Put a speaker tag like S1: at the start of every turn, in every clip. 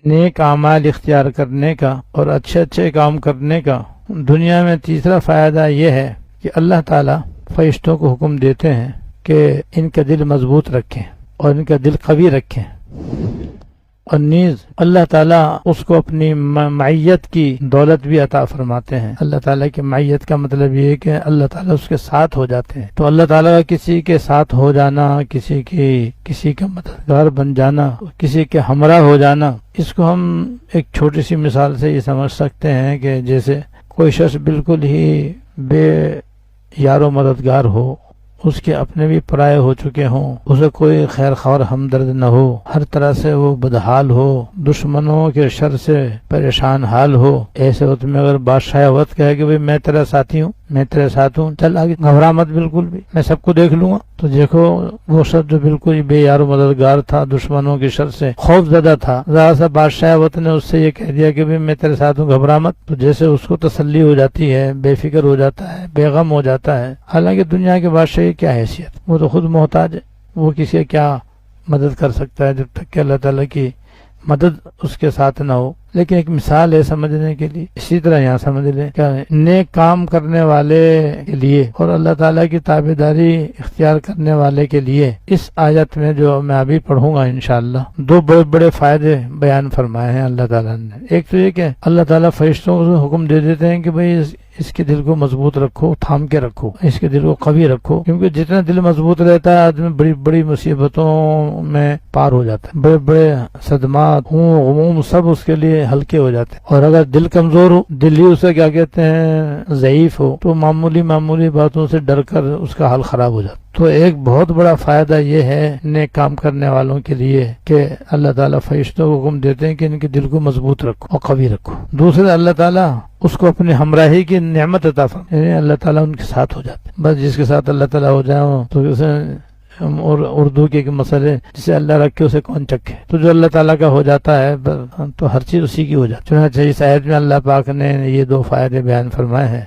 S1: نیک اعمال اختیار کرنے کا اور اچھے اچھے کام کرنے کا دنیا میں تیسرا فائدہ یہ ہے کہ اللہ تعالیٰ فرشتوں کو حکم دیتے ہیں کہ ان کا دل مضبوط رکھیں اور ان کا دل قوی رکھیں، اور نیز اللہ تعالیٰ اس کو اپنی معیت کی دولت بھی عطا فرماتے ہیں۔ اللہ تعالیٰ کی معیت کا مطلب یہ ہے کہ اللہ تعالیٰ اس کے ساتھ ہو جاتے ہیں۔ تو اللہ تعالیٰ کا کسی کے ساتھ ہو جانا، کسی کا مددگار بن جانا، کسی کے ہمراہ ہو جانا، اس کو ہم ایک چھوٹی سی مثال سے یہ سمجھ سکتے ہیں کہ جیسے کوئی شخص بالکل ہی بے یار و مددگار ہو، اس کے اپنے بھی پرائے ہو چکے ہوں، اسے کوئی خیر خواہ ہمدرد نہ ہو، ہر طرح سے وہ بدحال ہو، دشمنوں کے شر سے پریشان حال ہو، ایسے وقت میں اگر بادشاہ وقت کہے کہ بھئی میں تیرا ساتھی ہوں، میں تیرے ساتھ ہوں، چل آگے، گھبرا مت بالکل بھی، میں سب کو دیکھ لوں گا، تو دیکھو وہ شخص جو بالکل ہی بے یار و مددگار تھا، دشمنوں کے شر سے خوف زدہ تھا، ذرا سا بادشاہ وقت نے اس سے یہ کہہ دیا کہ بھئی میں تیرے ساتھ ہوں، گھبرا مت، تو جیسے اس کو تسلی ہو جاتی ہے، بے فکر ہو جاتا ہے، بے غم ہو جاتا ہے۔ حالانکہ دنیا کے بادشاہ کی کیا حیثیت، وہ تو خود محتاج ہے، وہ کسی کا کیا مدد کر سکتا ہے جب تک کہ اللہ تعالیٰ کی مدد اس کے ساتھ نہ ہو۔ لیکن ایک مثال ہے سمجھنے کے لیے، اسی طرح یہاں سمجھ لیں کہ نیک کام کرنے والے کے لیے اور اللہ تعالیٰ کی تابعداری اختیار کرنے والے کے لیے اس آیت میں جو میں ابھی پڑھوں گا انشاءاللہ دو بڑے بڑے فائدے بیان فرمائے ہیں اللہ تعالیٰ نے۔ ایک تو یہ کہ اللہ تعالیٰ فرشتوں کو حکم دے دیتے ہیں کہ بھئی اس کے دل کو مضبوط رکھو، تھام کے رکھو، اس کے دل کو قوی رکھو، کیونکہ جتنا دل مضبوط رہتا ہے آدمی بڑی بڑی مصیبتوں میں پار ہو جاتا ہے، بڑے بڑے صدمات غموم سب اس کے لیے ہلکے ہو جاتے ہیں۔ اور اگر دل کمزور ہو، دل ہی اسے کیا کہتے ہیں ضعیف ہو، تو معمولی باتوں سے ڈر کر اس کا حال خراب ہو جاتا ہے۔ تو ایک بہت بڑا فائدہ یہ ہے نیک کام کرنے والوں کے لیے کہ اللہ تعالیٰ فرشتوں کو حکم دیتے ہیں کہ ان کے دل کو مضبوط رکھو اور قوی رکھو۔ دوسرے اللہ تعالیٰ اس کو اپنی ہمراہی کی نعمت عطا فرماتے ہیں، اللہ تعالیٰ ان کے ساتھ ہو جاتے ہیں۔ بس جس کے ساتھ اللہ تعالیٰ ہو جائے تو اسے اور اردو کے مسئلے جسے اللہ رکھے اسے کون چکھے، تو جو اللہ تعالیٰ کا ہو جاتا ہے تو ہر چیز اسی کی ہو جاتی ہے۔ چنانچہ اس آیت میں اللہ پاک نے یہ دو فائدے بیان فرمائے ہیں۔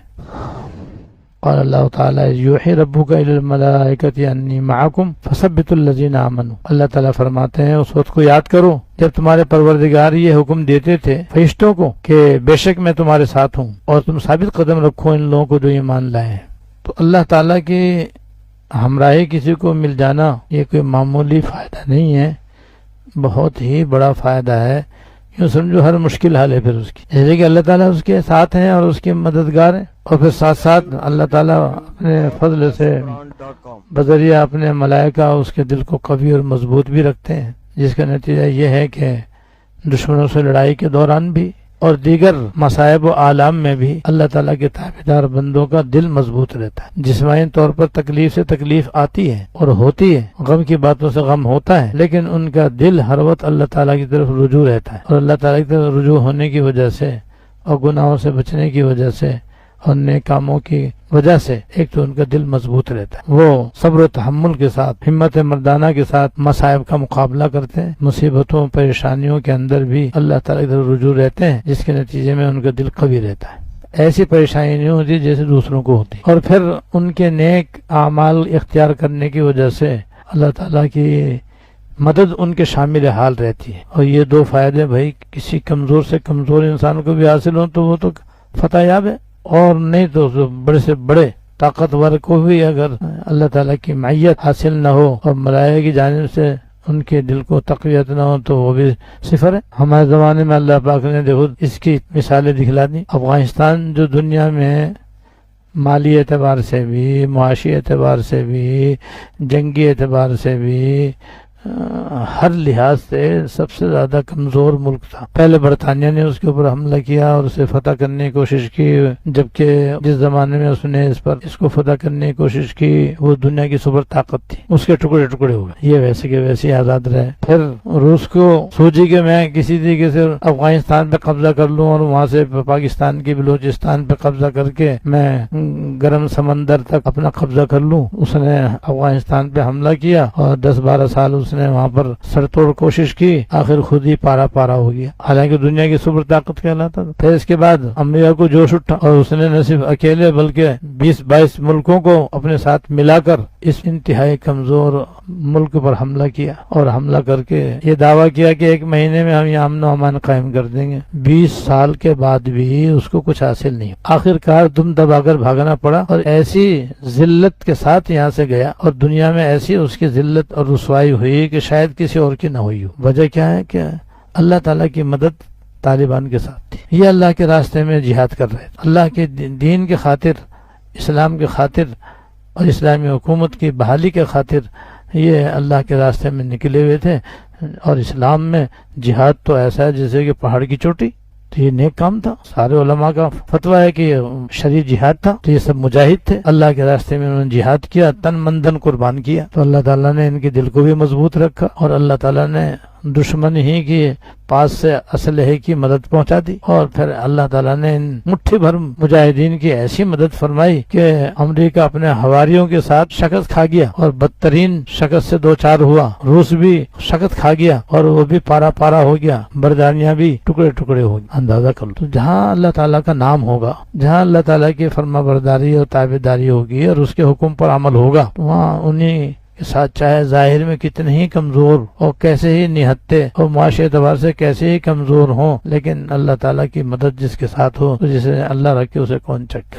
S1: قال اللہ تعالیٰ یوحی ربک الی الملائکۃ انی معکم فثبتوا الذین آمنوا، اللہ تعالیٰ فرماتے ہیں اس وقت کو یاد کرو جب تمہارے پروردگار یہ حکم دیتے تھے فرشتوں کو کہ بے شک میں تمہارے ساتھ ہوں اور تم ثابت قدم رکھو ان لوگوں کو جو ایمان لائے ہیں۔ تو اللہ تعالیٰ کی ہمراہی کسی کو مل جانا یہ کوئی معمولی فائدہ نہیں ہے، بہت ہی بڑا فائدہ ہے۔ یوں سمجھو ہر مشکل حل ہے پھر اس کی، جیسے کہ اللہ تعالیٰ اس کے ساتھ ہیں اور اس کے مددگار ہیں، اور پھر ساتھ ساتھ اللہ تعالیٰ اپنے فضل سے بذریعہ اپنے ملائکہ اس کے دل کو قوی اور مضبوط بھی رکھتے ہیں، جس کا نتیجہ یہ ہے کہ دشمنوں سے لڑائی کے دوران بھی اور دیگر مصائب و آلام میں بھی اللہ تعالیٰ کے تابعدار بندوں کا دل مضبوط رہتا ہے۔ جسمانی طور پر تکلیف سے تکلیف آتی ہے اور ہوتی ہے، غم کی باتوں سے غم ہوتا ہے، لیکن ان کا دل ہر وقت اللہ تعالیٰ کی طرف رجوع رہتا ہے، اور اللہ تعالیٰ کی طرف رجوع ہونے کی وجہ سے اور گناہوں سے بچنے کی وجہ سے اور نیک کاموں کی وجہ سے ایک تو ان کا دل مضبوط رہتا ہے، وہ صبر و تحمل کے ساتھ ہمت مردانہ کے ساتھ مصائب کا مقابلہ کرتے ہیں، مصیبتوں پریشانیوں کے اندر بھی اللہ تعالیٰ کی طرف رجوع رہتے ہیں، جس کے نتیجے میں ان کا دل قوی رہتا ہے۔ ایسی پریشانی نہیں ہوتی جیسے دوسروں کو ہوتی، اور پھر ان کے نیک اعمال اختیار کرنے کی وجہ سے اللہ تعالیٰ کی مدد ان کے شامل حال رہتی ہے۔ اور یہ دو فائدے بھائی کسی کمزور سے کمزور انسان کو بھی حاصل ہوں تو وہ تو فتح یاب ہے، اور نہیں تو بڑے سے بڑے طاقتور کو بھی اگر اللہ تعالیٰ کی معیت حاصل نہ ہو اور ملائکہ کی جانب سے ان کے دل کو تقویت نہ ہو تو وہ بھی صفر ہے۔ ہمارے زمانے میں اللہ پاک نے دیکھو اس کی مثالیں دکھلا دی۔ افغانستان جو دنیا میں مالی اعتبار سے بھی، معاشی اعتبار سے بھی، جنگی اعتبار سے بھی، ہر لحاظ سے سب سے زیادہ کمزور ملک تھا۔ پہلے برطانیہ نے اس کے اوپر حملہ کیا اور اسے فتح کرنے کی کوشش کی، جبکہ جس زمانے میں اس نے اس کو فتح کرنے کی کوشش کی وہ دنیا کی سپر طاقت تھی، اس کے ٹکڑے ٹکڑے ہو گئے، یہ ویسے کے ویسے آزاد رہے۔ پھر روس کو سوچی کہ میں کسی طریقے سے افغانستان پہ قبضہ کر لوں اور وہاں سے پاکستان کی بلوچستان پہ قبضہ کر کے میں گرم سمندر تک اپنا قبضہ کر لوں۔ اس نے افغانستان پہ حملہ کیا اور 10-12 سال اس اس نے وہاں پر سر توڑ کوشش کی، آخر خود ہی پارا پارا ہو گیا، حالانکہ دنیا کی سپر طاقت کہلاتا تھا۔ پھر اس کے بعد امریکہ کو جوش اٹھا اور اس نے نہ صرف اکیلے بلکہ 20-22 ملکوں کو اپنے ساتھ ملا کر اس انتہائی کمزور ملک پر حملہ کیا، اور حملہ کر کے یہ دعویٰ کیا کہ 1 مہینے میں ہم یہ امن و امان قائم کر دیں گے۔ 20 سال کے بعد بھی اس کو کچھ حاصل نہیں، آخر کار دم دبا کر بھاگنا پڑا، اور ایسی ذلت کے ساتھ یہاں سے گیا، اور دنیا میں ایسی اس کی ذلت اور رسوائی ہوئی کہ شاید کسی اور کی نہ ہوئی ہو۔ وجہ کیا ہے کہ اللہ تعالیٰ کی مدد طالبان کے ساتھ تھی، یہ اللہ کے راستے میں جہاد کر رہے تھے، اللہ کے دین کے خاطر، اسلام کے خاطر اور اسلامی حکومت کی بحالی کے خاطر یہ اللہ کے راستے میں نکلے ہوئے تھے۔ اور اسلام میں جہاد تو ایسا ہے جیسے کہ پہاڑ کی چوٹی، تو یہ نیک کام تھا۔ سارے علماء کا فتویٰ ہے کہ یہ شرعی جہاد تھا، تو یہ سب مجاہد تھے، اللہ کے راستے میں انہوں نے جہاد کیا، تن من دھن قربان کیا، تو اللہ تعالیٰ نے ان کے دل کو بھی مضبوط رکھا، اور اللہ تعالیٰ نے دشمن ہی کی پاس سے اسلحے کی مدد پہنچا دی، اور پھر اللہ تعالیٰ نے ان مٹھی بھر مجاہدین کی ایسی مدد فرمائی کہ امریکہ اپنے حواریوں کے ساتھ شکست کھا گیا، اور بدترین شکست سے 2-4 ہوا، روس بھی شکست کھا گیا اور وہ بھی پارا پارا ہو گیا، برطانیہ بھی ٹکڑے ٹکڑے ہو گیا۔ اندازہ کر لو، تو جہاں اللہ تعالیٰ کا نام ہوگا، جہاں اللہ تعالیٰ کی فرما برداری اور تابعداری ہوگی اور اس کے حکم پر عمل ہوگا، وہاں انہیں کے ساتھ چاہے ظاہر میں کتنے ہی کمزور اور کیسے ہی نہتے اور معاشی اعتبار سے کیسے ہی کمزور ہوں، لیکن اللہ تعالیٰ کی مدد جس کے ساتھ ہو، تو جسے اللہ رکھے اسے کون چکے۔